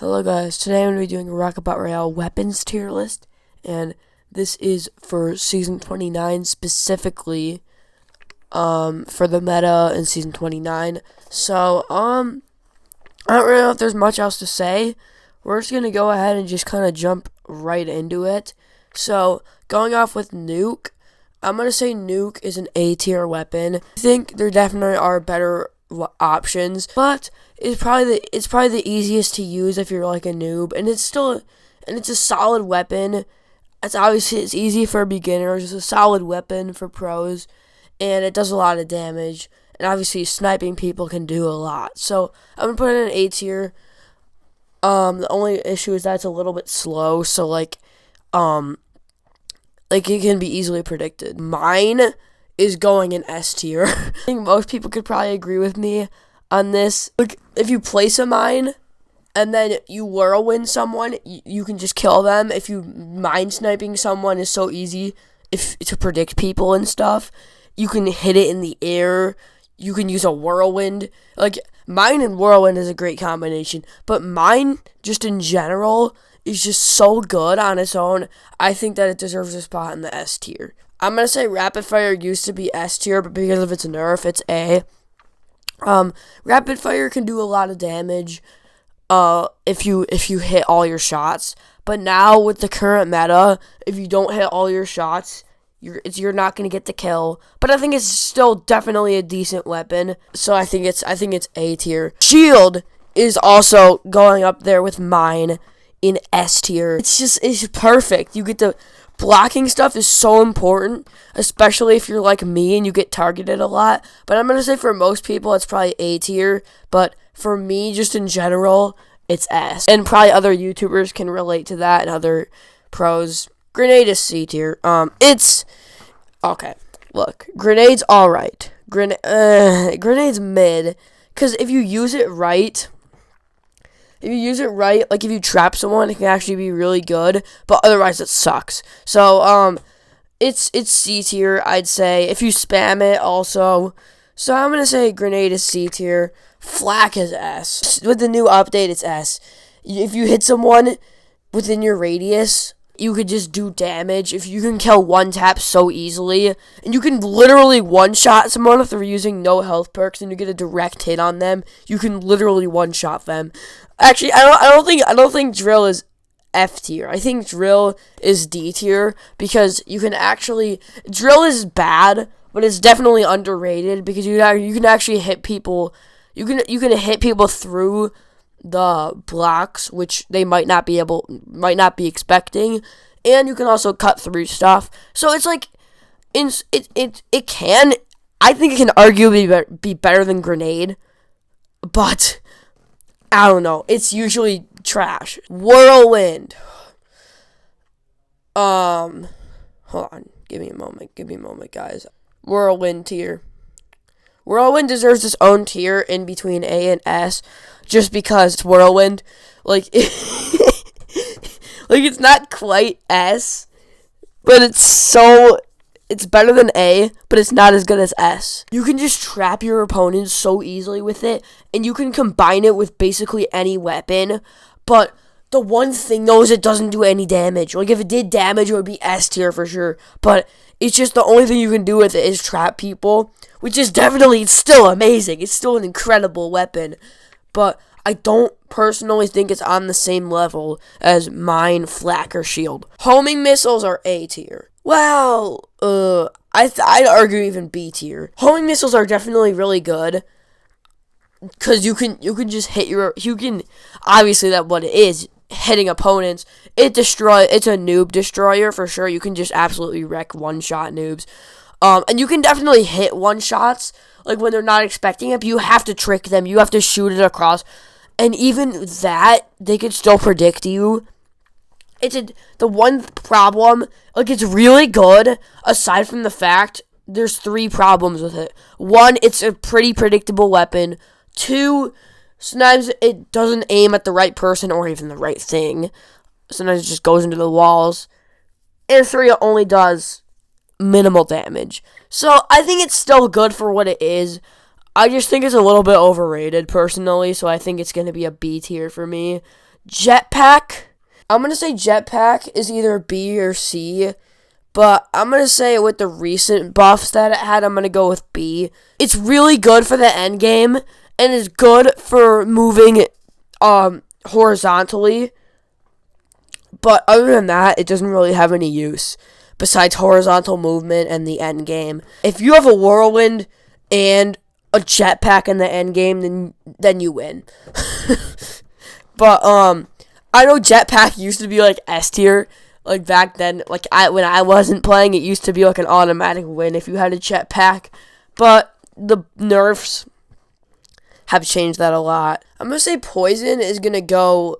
Hello guys, today I'm going to be doing a Royale weapons tier list, and this is for Season 29 specifically, for the meta in Season 29. So, I don't really know if there's much else to say. We're just going to go ahead and just kind of jump right into it. So, going off with Nuke, I'm going to say Nuke is an A tier weapon. I think there definitely are better options, but it's probably the easiest to use if you're like a noob, and it's a solid weapon. It's easy for beginners. It's a solid weapon for pros, and it does a lot of damage. And obviously, sniping people can do a lot. So I'm gonna put it in an A tier. The only issue is that it's a little bit slow. So like it can be easily predicted. Mine is going in S tier. I think most people could probably agree with me on this. Like, if you place a mine and then you whirlwind someone, you can just kill them. If you mine sniping someone is so easy to predict people and stuff. You can hit it in the air. You can use a whirlwind. Like, mine and whirlwind is a great combination. But mine, just in general, is just so good on its own. I think that it deserves a spot in the S tier. I'm going to say Rapid Fire used to be S tier, but because of its nerf, it's A. Rapid Fire can do a lot of damage if you hit all your shots. But now with the current meta, if you don't hit all your shots, you're not going to get the kill. But I think it's still definitely a decent weapon. So I think it's A tier. Shield is also going up there with mine in S tier. It's perfect. You get the blocking stuff is so important, especially if you're like me and you get targeted a lot. But I'm going to say for most people, it's probably A tier. But for me, just in general, it's S. And probably other YouTubers can relate to that and other pros. Grenade is C tier. It's okay. Look, grenade's alright. Grenade's mid. Because if you use it right, like if you trap someone, it can actually be really good, but otherwise it sucks. So, it's C tier, I'd say. If you spam it also. So I'm gonna say grenade is C tier. Flak is S. With the new update, it's S. If you hit someone within your radius, you could just do damage. If you can kill one tap so easily, and you can literally one-shot someone if they're using no health perks and you get a direct hit on them, you can literally one-shot them. Actually, I don't think drill is F tier. I think drill is D tier because you can actually drill is bad, but it's definitely underrated because you can actually hit people. You can hit people through the blocks, which they might not be expecting, and you can also cut through stuff. So it's like it can. I think it can arguably be better than grenade, but I don't know. It's usually trash. Whirlwind. Hold on. Give me a moment, guys. Whirlwind tier. Whirlwind deserves its own tier in between A and S, just because it's Whirlwind. Like, it's not quite S, but it's better than A, but it's not as good as S. You can just trap your opponents so easily with it, and you can combine it with basically any weapon, but the one thing, though, is it doesn't do any damage. Like, if it did damage, it would be S tier for sure, but it's just the only thing you can do with it is trap people, which is definitely still amazing. It's still an incredible weapon, but I don't personally think it's on the same level as mine, Flak, or Shield. Homing missiles are A tier. Well, I'd argue even B tier. Homing missiles are definitely really good, because you can just hit obviously that's what it is, hitting opponents. It's a noob destroyer for sure. You can just absolutely wreck one-shot noobs. And you can definitely hit one-shots, like when they're not expecting it, but you have to trick them. You have to shoot it across. And even that, they could still predict you. The one problem, like, it's really good, aside from the fact, there's 3 problems with it. 1, it's a pretty predictable weapon. 2, sometimes it doesn't aim at the right person or even the right thing. Sometimes it just goes into the walls. And 3, it only does minimal damage. So I think it's still good for what it is. I just think it's a little bit overrated, personally, so I think it's going to be a B tier for me. Jetpack. I'm going to say Jetpack is either B or C. But I'm going to say with the recent buffs that it had, I'm going to go with B. It's really good for the end game. And is good for moving horizontally. But other than that, it doesn't really have any use. Besides horizontal movement and the end game. If you have a Whirlwind and a Jetpack in the end game, then you win. But I know Jetpack used to be like S tier, like back then. Like when I wasn't playing, it used to be like an automatic win if you had a Jetpack. But the nerfs have changed that a lot. I'm gonna say Poison is gonna go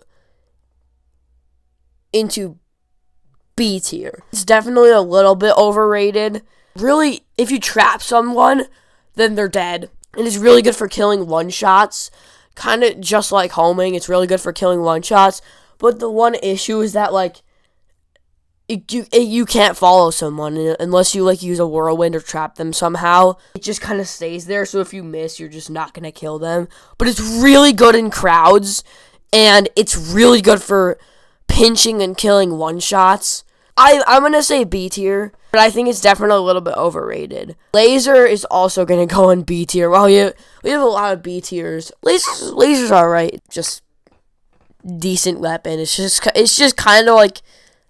into B tier. It's definitely a little bit overrated. Really, if you trap someone, then they're dead. And it's really good for killing one-shots. Kind of just like homing. It's really good for killing one-shots. But the one issue is that, like, you can't follow someone unless you, like, use a Whirlwind or trap them somehow. It just kind of stays there, so if you miss, you're just not going to kill them. But it's really good in crowds. And it's really good for pinching and killing one-shots. I'm going to say B tier, but I think it's definitely a little bit overrated. Laser is also going to go in B tier. Well, we have a lot of B tiers. Laser's alright. Just decent weapon. It's just kind of like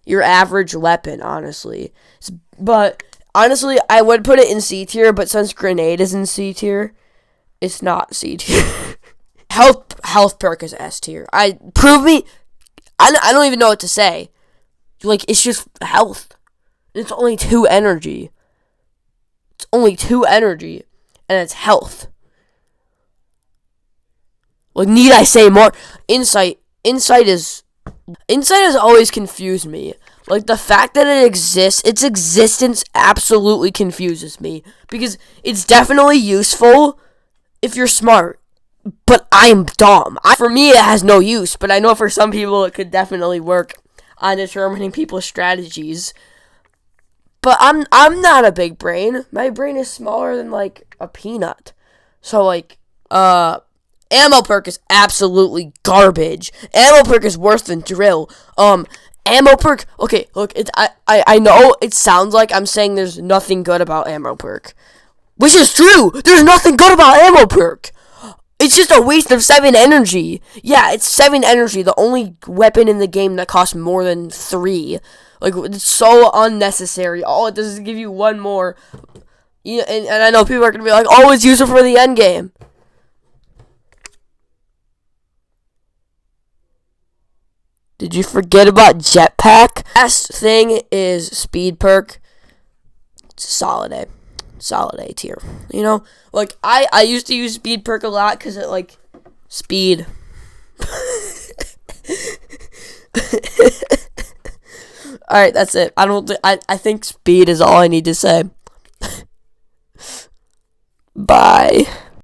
your average weapon, honestly. But, honestly, I would put it in C tier, but since Grenade is in C tier, it's not C tier. Health perk is S tier. I don't even know what to say. Like, it's just health. It's only 2 energy. And it's health. Like, need I say more? Insight has always confused me. Like, the fact that it exists, its existence absolutely confuses me. Because it's definitely useful if you're smart. But I'm dumb. For me, it has no use. But I know for some people, it could definitely work on determining people's strategies. But I'm not a big brain. My brain is smaller than, like, a peanut. So, like, ammo perk is absolutely garbage. Ammo perk is worse than drill. Ammo perk, okay, look, I know it sounds like I'm saying there's nothing good about ammo perk. Which is true! There's nothing good about ammo perk! It's just a waste of 7 energy. Yeah, it's 7 energy, the only weapon in the game that costs more than 3. Like, it's so unnecessary. All it does is give you 1 more. Yeah, and I know people are going to be like, oh, it's useful for the end game. Did you forget about Jetpack? Last thing is speed perk. It's solid A. Solid A tier. You know? Like, I used to use speed perk a lot because it, like, speed. Alright, that's it. I think speed is all I need to say. Bye.